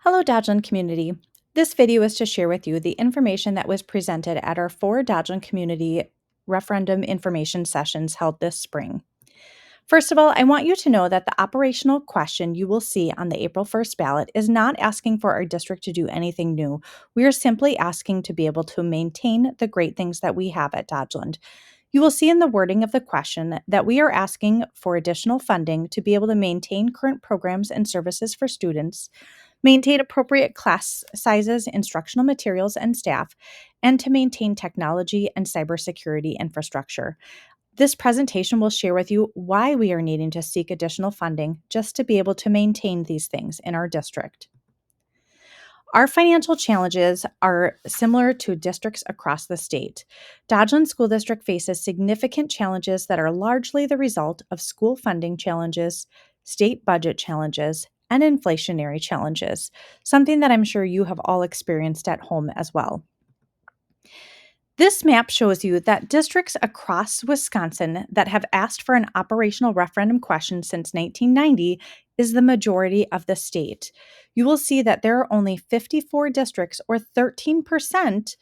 Hello, Dodgeland community. This video is to share with you the information that was presented at our 4 Dodgeland community referendum information sessions held this spring. First of all, I want you to know that the operational question you will see on the April 1st ballot is not asking for our district to do anything new. We are simply asking to be able to maintain the great things that we have at Dodgeland. You will see in the wording of the question that we are asking for additional funding to be able to maintain current programs and services for students, maintain appropriate class sizes, instructional materials, and staff, and to maintain technology and cybersecurity infrastructure. This presentation will share with you why we are needing to seek additional funding just to be able to maintain these things in our district. Our financial challenges are similar to districts across the state. Dodgeland School District faces significant challenges that are largely the result of school funding challenges, state budget challenges, and inflationary challenges, something that I'm sure you have all experienced at home as well. This map shows you that districts across Wisconsin that have asked for an operational referendum question since 1990 is the majority of the state. You will see that there are only 54 districts, or 13%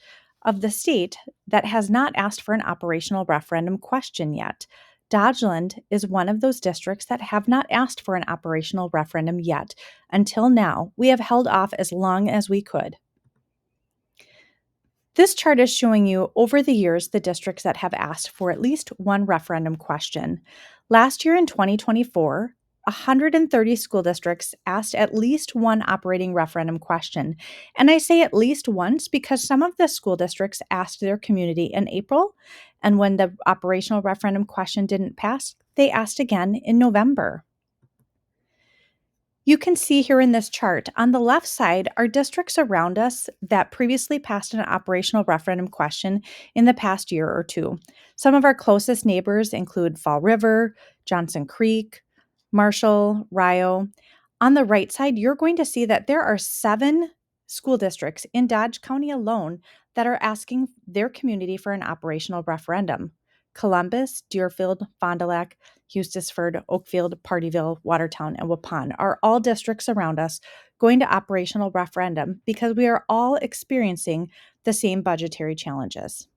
of the state, that has not asked for an operational referendum question yet. Dodgeland is one of those districts that have not asked for an operational referendum yet. Until now, we have held off as long as we could. This chart is showing you over the years the districts that have asked for at least one referendum question. Last year in 2024, 130 school districts asked at least one operating referendum question. And I say at least once because some of the school districts asked their community in April, and when the operational referendum question didn't pass, they asked again in November. You can see here in this chart, on the left side are districts around us that previously passed an operational referendum question in the past year or two. Some of our closest neighbors include Fall River, Johnson Creek, Marshall, Rio. On the right side, you're going to see that there are 7 school districts in Dodge County alone that are asking their community for an operational referendum. Columbus, Deerfield, Fond du Lac, Eustisford, Oakfield, Partyville, Watertown, and Waupun are all districts around us going to operational referendum because we are all experiencing the same budgetary challenges.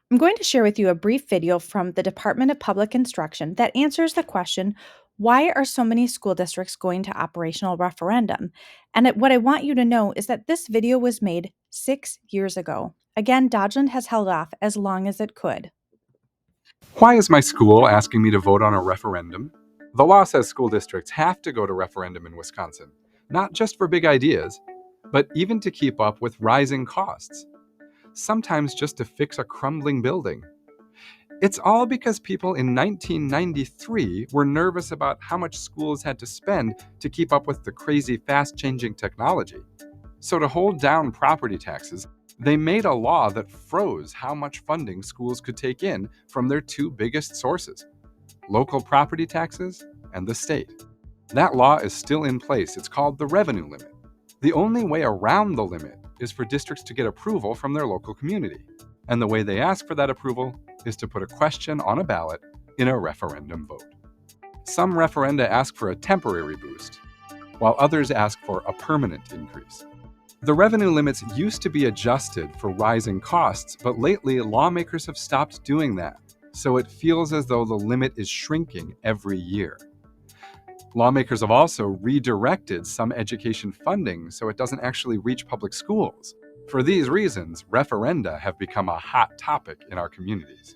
I'm going to share with you a brief video from the Department of Public Instruction that answers the question, why are so many school districts going to operational referendum? And what I want you to know is that this video was made 6 years ago. Again, Dodgeland has held off as long as it could. Why is my school asking me to vote on a referendum? The law says school districts have to go to referendum in Wisconsin, not just for big ideas, but even to keep up with rising costs, sometimes just to fix a crumbling building. It's all because people in 1993 were nervous about how much schools had to spend to keep up with the crazy fast-changing technology. So to hold down property taxes, they made a law that froze how much funding schools could take in from their 2 biggest sources, local property taxes and the state. That law is still in place. It's called the revenue limit. The only way around the limit is for districts to get approval from their local community. And the way they ask for that approval is to put a question on a ballot in a referendum vote. Some referenda ask for a temporary boost, while others ask for a permanent increase. The revenue limits used to be adjusted for rising costs, but lately lawmakers have stopped doing that, so it feels as though the limit is shrinking every year. Lawmakers have also redirected some education funding so it doesn't actually reach public schools. For these reasons, referenda have become a hot topic in our communities.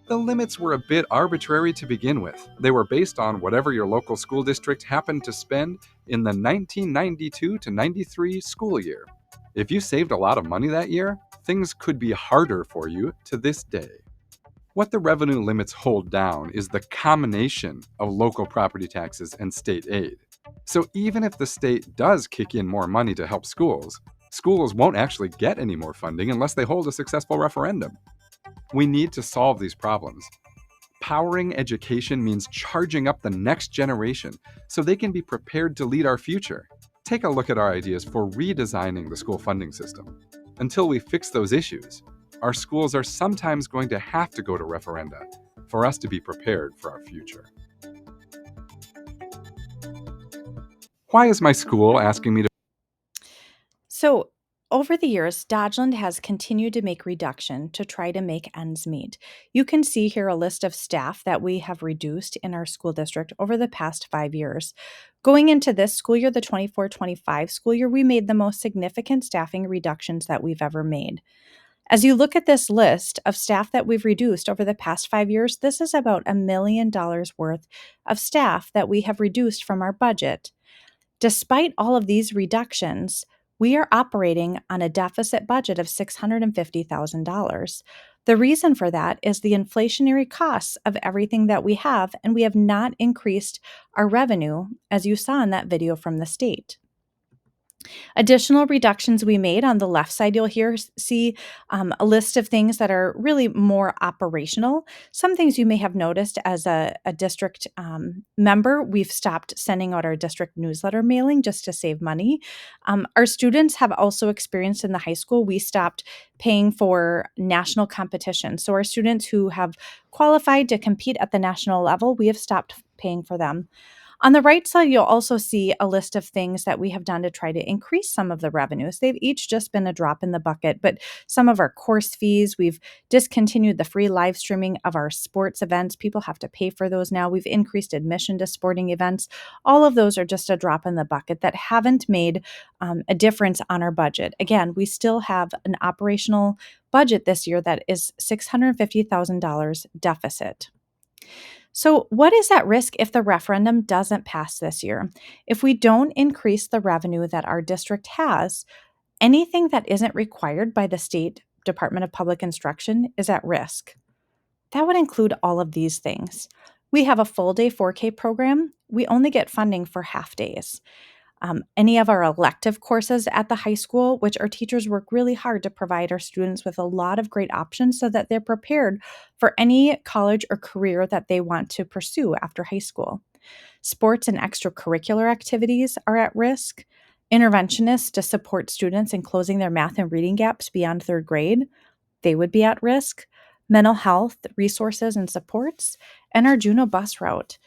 The limits were a bit arbitrary to begin with. They were based on whatever your local school district happened to spend in the 1992 to 93 school year. If you saved a lot of money that year, things could be harder for you to this day. What the revenue limits hold down is the combination of local property taxes and state aid. So even if the state does kick in more money to help schools, schools won't actually get any more funding unless they hold a successful referendum. We need to solve these problems. Powering education means charging up the next generation so they can be prepared to lead our future. Take a look at our ideas for redesigning the school funding system. Until we fix those issues, our schools are sometimes going to have to go to referenda for us to be prepared for our future. Why is my school asking me to? So, over the years, Dodgeland has continued to make reduction to try to make ends meet. You can see here a list of staff that we have reduced in our school district over the past 5 years. Going into this school year, the 24-25 school year, we made the most significant staffing reductions that we've ever made. As you look at this list of staff that we've reduced over the past 5 years, this is about $1 million worth of staff that we have reduced from our budget. Despite all of these reductions, we are operating on a deficit budget of $650,000. The reason for that is the inflationary costs of everything that we have, and we have not increased our revenue, as you saw in that video from the state. Additional reductions we made on the left side, you'll here see a list of things that are really more operational. Some things you may have noticed as a district member, we've stopped sending out our district newsletter mailing just to save money. Our students have also experienced in the high school, we stopped paying for national competition. So our students who have qualified to compete at the national level, we have stopped paying for them. On the right side, you'll also see a list of things that we have done to try to increase some of the revenues. They've each just been a drop in the bucket, but some of our course fees, we've discontinued the free live streaming of our sports events. People have to pay for those now. We've increased admission to sporting events. All of those are just a drop in the bucket that haven't made a difference on our budget. Again, we still have an operational budget this year that is $650,000 deficit. So, what is at risk if the referendum doesn't pass this year? If we don't increase the revenue that our district has, anything that isn't required by the State Department of Public Instruction is at risk. That would include all of these things. We have a full day 4K program. We only get funding for half days. Any of our elective courses at the high school, which our teachers work really hard to provide our students with a lot of great options so that they're prepared for any college or career that they want to pursue after high school. Sports and extracurricular activities are at risk. Interventionists to support students in closing their math and reading gaps beyond third grade, they would be at risk. Mental health resources and supports, and our Juneau bus route.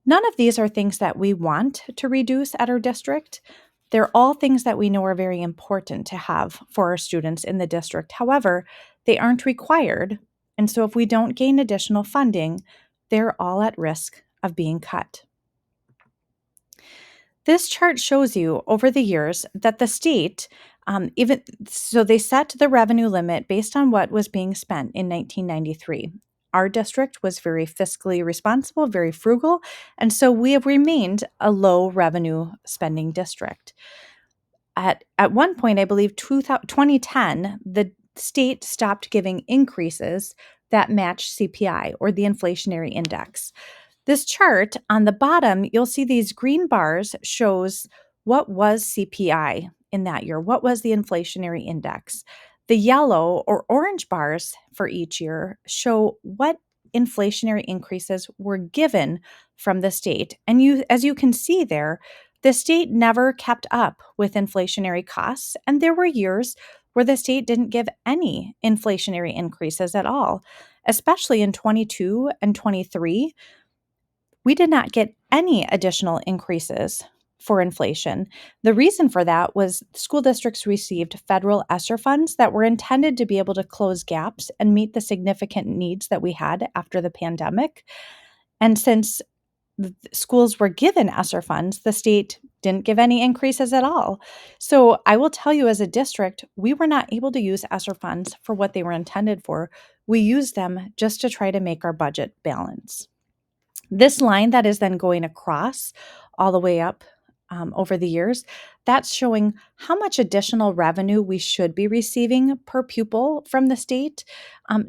None of these are things that we want to reduce at our district. They're all things that we know are very important to have for our students in the district. However, they aren't required. And so if we don't gain additional funding, they're all at risk of being cut. This chart shows you over the years that the state, they set the revenue limit based on what was being spent in 1993. Our district was very fiscally responsible, very frugal, and so we have remained a low revenue spending district. At one point, I believe 2010, the state stopped giving increases that matched CPI or the inflationary index. This chart on the bottom, you'll see these green bars shows what was CPI in that year. What was the inflationary index? The yellow or orange bars for each year show what inflationary increases were given from the state. And as you can see there, the state never kept up with inflationary costs, and there were years where the state didn't give any inflationary increases at all, especially in 22 and 23. We did not get any additional increases for inflation. The reason for that was school districts received federal ESSER funds that were intended to be able to close gaps and meet the significant needs that we had after the pandemic. And since schools were given ESSER funds, the state didn't give any increases at all. So I will tell you, as a district, we were not able to use ESSER funds for what they were intended for. We used them just to try to make our budget balance. This line that is then going across all the way up over the years, that's showing how much additional revenue we should be receiving per pupil from the state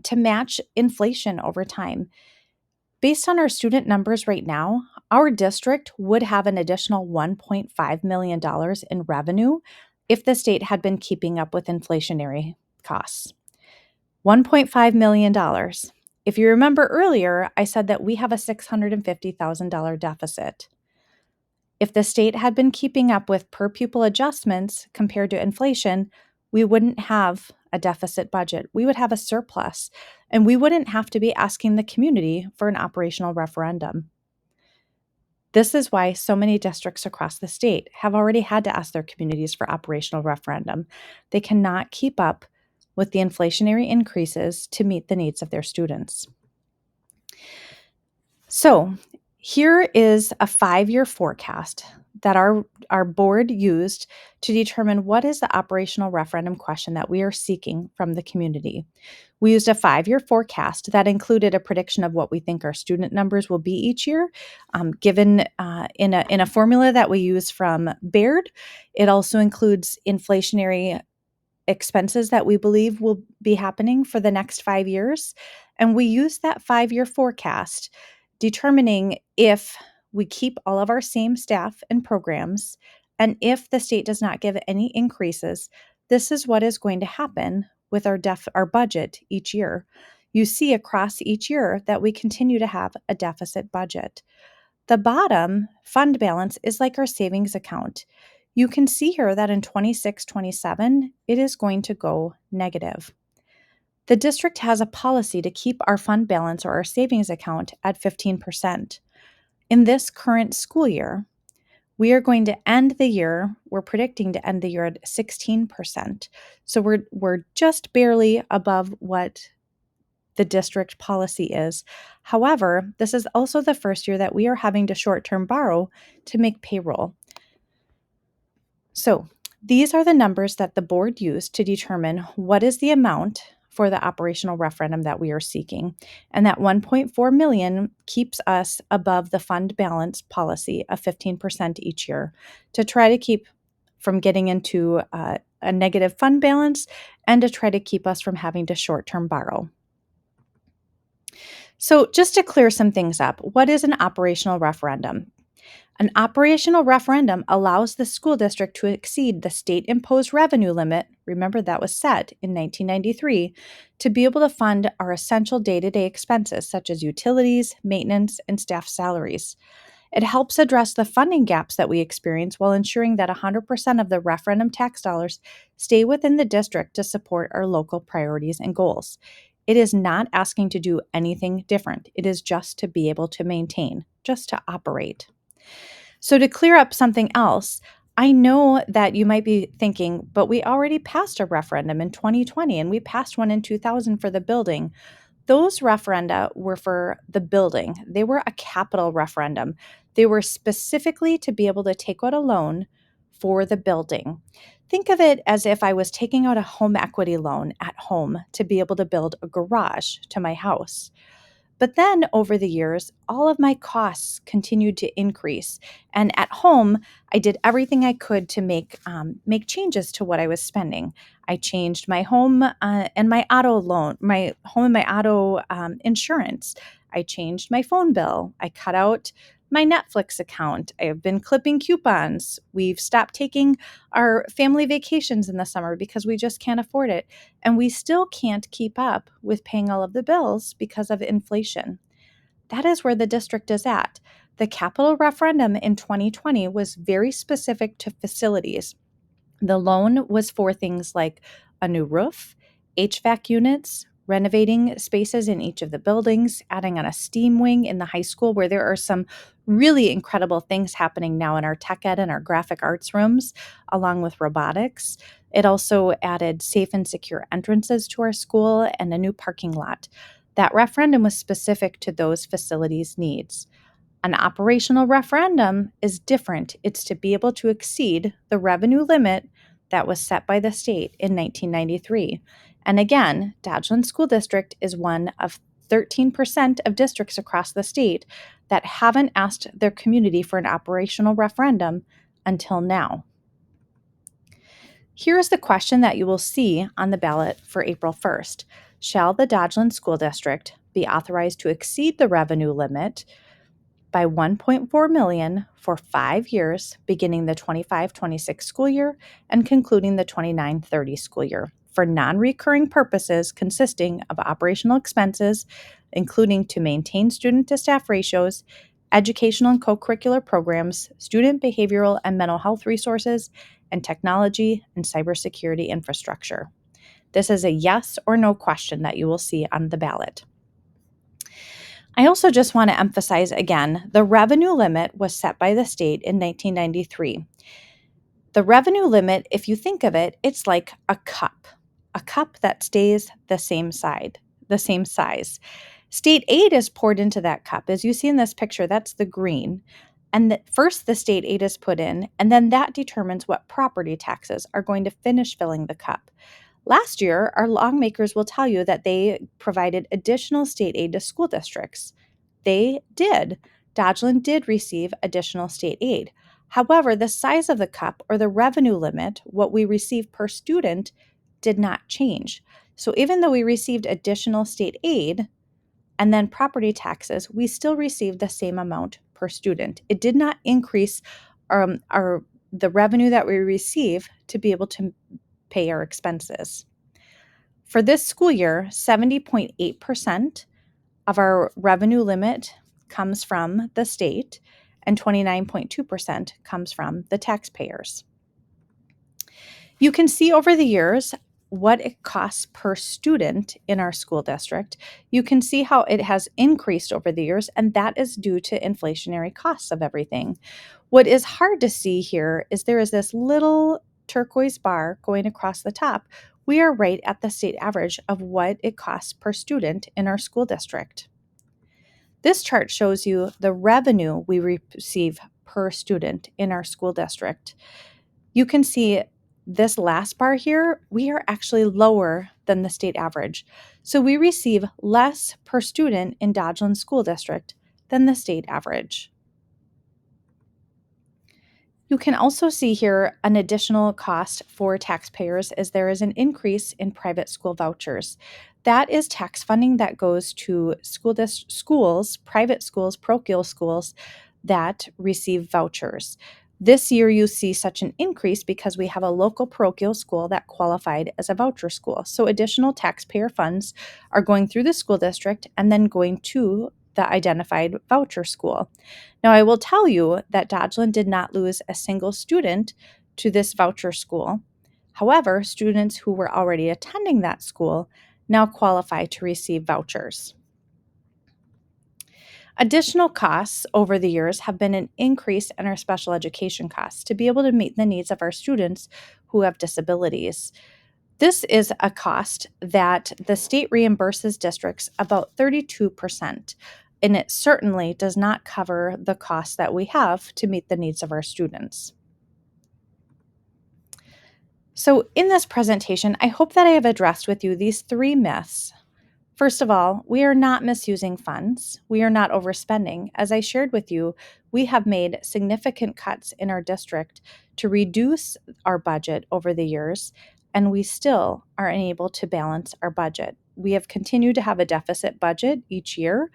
to match inflation over time. Based on our student numbers right now, our district would have an additional $1.5 million in revenue if the state had been keeping up with inflationary costs. $1.5 million. If you remember earlier, I said that we have a $650,000 deficit. If the state had been keeping up with per pupil adjustments compared to inflation, we wouldn't have a deficit budget. We would have a surplus, and we wouldn't have to be asking the community for an operational referendum. This is why so many districts across the state have already had to ask their communities for operational referendum. They cannot keep up with the inflationary increases to meet the needs of their students. So, here is a 5-year forecast that our board used to determine what is the operational referendum question that we are seeking from the community. We used a 5-year forecast that included a prediction of what we think our student numbers will be each year, given in a formula that we use from Baird. It also includes inflationary expenses that we believe will be happening for the next 5 years. And we use that 5-year forecast, determining if we keep all of our same staff and programs, and if the state does not give any increases, this is what is going to happen with our budget each year. You see across each year that we continue to have a deficit budget. The bottom fund balance is like our savings account. You can see here that in 26-27, it is going to go negative. The district has a policy to keep our fund balance or our savings account at 15%. In this current school year, we are going to end the year, we're predicting to end the year at 16%. So we're just barely above what the district policy is. However, this is also the first year that we are having to short-term borrow to make payroll. So these are the numbers that the board used to determine what is the amount for the operational referendum that we are seeking. And that 1.4 million keeps us above the fund balance policy of 15% each year to try to keep from getting into a negative fund balance and to try to keep us from having to short-term borrow. So just to clear some things up, what is an operational referendum? An operational referendum allows the school district to exceed the state-imposed revenue limit, remember that was set in 1993, to be able to fund our essential day-to-day expenses such as utilities, maintenance, and staff salaries. It helps address the funding gaps that we experience while ensuring that 100% of the referendum tax dollars stay within the district to support our local priorities and goals. It is not asking to do anything different. It is just to be able to maintain, just to operate. So, to clear up something else, I know that you might be thinking, but we already passed a referendum in 2020 and we passed one in 2000 for the building. Those referenda were for the building. They were a capital referendum. They were specifically to be able to take out a loan for the building. Think of it as if I was taking out a home equity loan at home to be able to build a garage to my house. But then over the years, all of my costs continued to increase. And at home, I did everything I could to make changes to what I was spending. I changed my home and my auto loan, my home and my auto insurance. I changed my phone bill. I cut out my Netflix account. I have been clipping coupons. We've stopped taking our family vacations in the summer because we just can't afford it. And we still can't keep up with paying all of the bills because of inflation. That is where the district is at. The capital referendum in 2020 was very specific to facilities. The loan was for things like a new roof, HVAC units, renovating spaces in each of the buildings, adding on a STEAM wing in the high school where there are some really incredible things happening now in our tech ed and our graphic arts rooms, along with robotics. It also added safe and secure entrances to our school and a new parking lot. That referendum was specific to those facilities' needs. An operational referendum is different. It's to be able to exceed the revenue limit that was set by the state in 1993. And again, Dodgeland School District is one of 13% of districts across the state that haven't asked their community for an operational referendum until now. Here is the question that you will see on the ballot for April 1st. Shall the Dodgeland School District be authorized to exceed the revenue limit by 1.4 million for 5 years, beginning the 25-26 school year and concluding the 29-30 school year, for non-recurring purposes consisting of operational expenses, including to maintain student-to-staff ratios, educational and co-curricular programs, student behavioral and mental health resources, and technology and cybersecurity infrastructure. This is a yes or no question that you will see on the ballot. I also just want to emphasize again, the revenue limit was set by the state in 1993. The revenue limit, if you think of it, it's like a cup that stays the same size. State aid is poured into that cup. As you see in this picture, that's the green. And first the state aid is put in, and then that determines what property taxes are going to finish filling the cup. Last year, our lawmakers will tell you that they provided additional state aid to school districts. They did. Dodgeland did receive additional state aid. However, the size of the cup or the revenue limit, what we receive per student, did not change. So even though we received additional state aid and then property taxes, we still received the same amount per student. It did not increase the revenue that we receive to be able to pay our expenses. For this school year, 70.8% of our revenue limit comes from the state, and 29.2% comes from the taxpayers. You can see over the years what it costs per student in our school district. You can see how it has increased over the years, and that is due to inflationary costs of everything. What is hard to see here is there is this little turquoise bar going across the top. We are right at the state average of what it costs per student in our school district. This chart shows you the revenue we receive per student in our school district. You can see this last bar here, we are actually lower than the state average. So we receive less per student in Dodgeland School District than the state average. You can also see here an additional cost for taxpayers as there is an increase in private school vouchers. That is tax funding that goes to schools, private schools, parochial schools that receive vouchers. This year you see such an increase because we have a local parochial school that qualified as a voucher school. So additional taxpayer funds are going through the school district and then going to the identified voucher school. Now, I will tell you that Dodgeland did not lose a single student to this voucher school. However, students who were already attending that school now qualify to receive vouchers. Additional costs over the years have been an increase in our special education costs to be able to meet the needs of our students who have disabilities. This is a cost that the state reimburses districts about 32%, and it certainly does not cover the costs that we have to meet the needs of our students. So in this presentation, I hope that I have addressed with you these three myths. First of all, we are not misusing funds. We are not overspending. As I shared with you, we have made significant cuts in our district to reduce our budget over the years, and we still are unable to balance our budget. We have continued to have a deficit budget each year,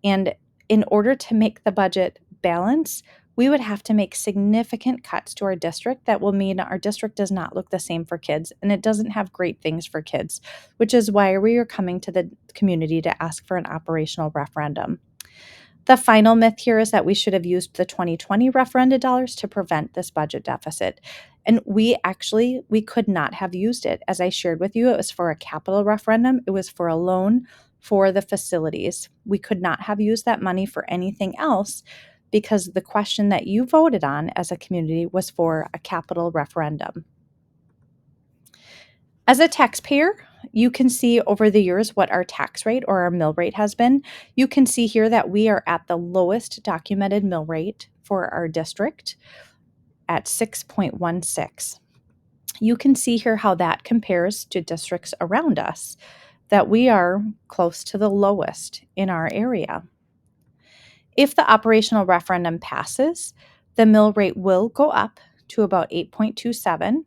and in order to make the budget balance, we would have to make significant cuts to our district that will mean our district does not look the same for kids and it doesn't have great things for kids, which is why we are coming to the community to ask for an operational referendum. The final myth here is that we should have used the 2020 referenda dollars to prevent this budget deficit. And we could not have used it. As I shared with you, it was for a capital referendum. It was for a loan for the facilities. We could not have used that money for anything else because the question that you voted on as a community was for a capital referendum. As a taxpayer, you can see over the years what our tax rate or our mill rate has been. You can see here that we are at the lowest documented mill rate for our district at 6.16. You can see here how that compares to districts around us, that we are close to the lowest in our area. If the operational referendum passes, the mill rate will go up to about 8.27.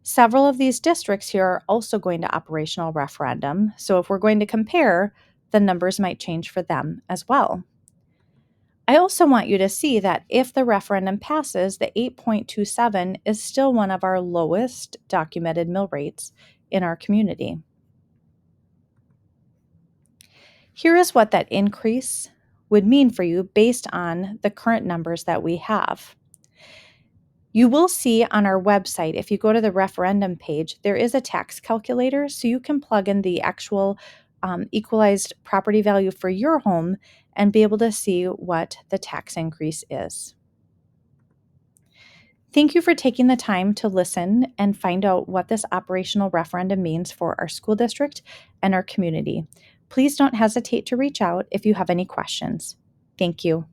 Several of these districts here are also going to operational referendum, so if we're going to compare, the numbers might change for them as well. I also want you to see that if the referendum passes, the 8.27 is still one of our lowest documented mill rates in our community. Here is what that increase would mean for you based on the current numbers that we have. You will see on our website, if you go to the referendum page, there is a tax calculator, so you can plug in the actual equalized property value for your home and be able to see what the tax increase is. Thank you for taking the time to listen and find out what this operational referendum means for our school district and our community. Please don't hesitate to reach out if you have any questions. Thank you.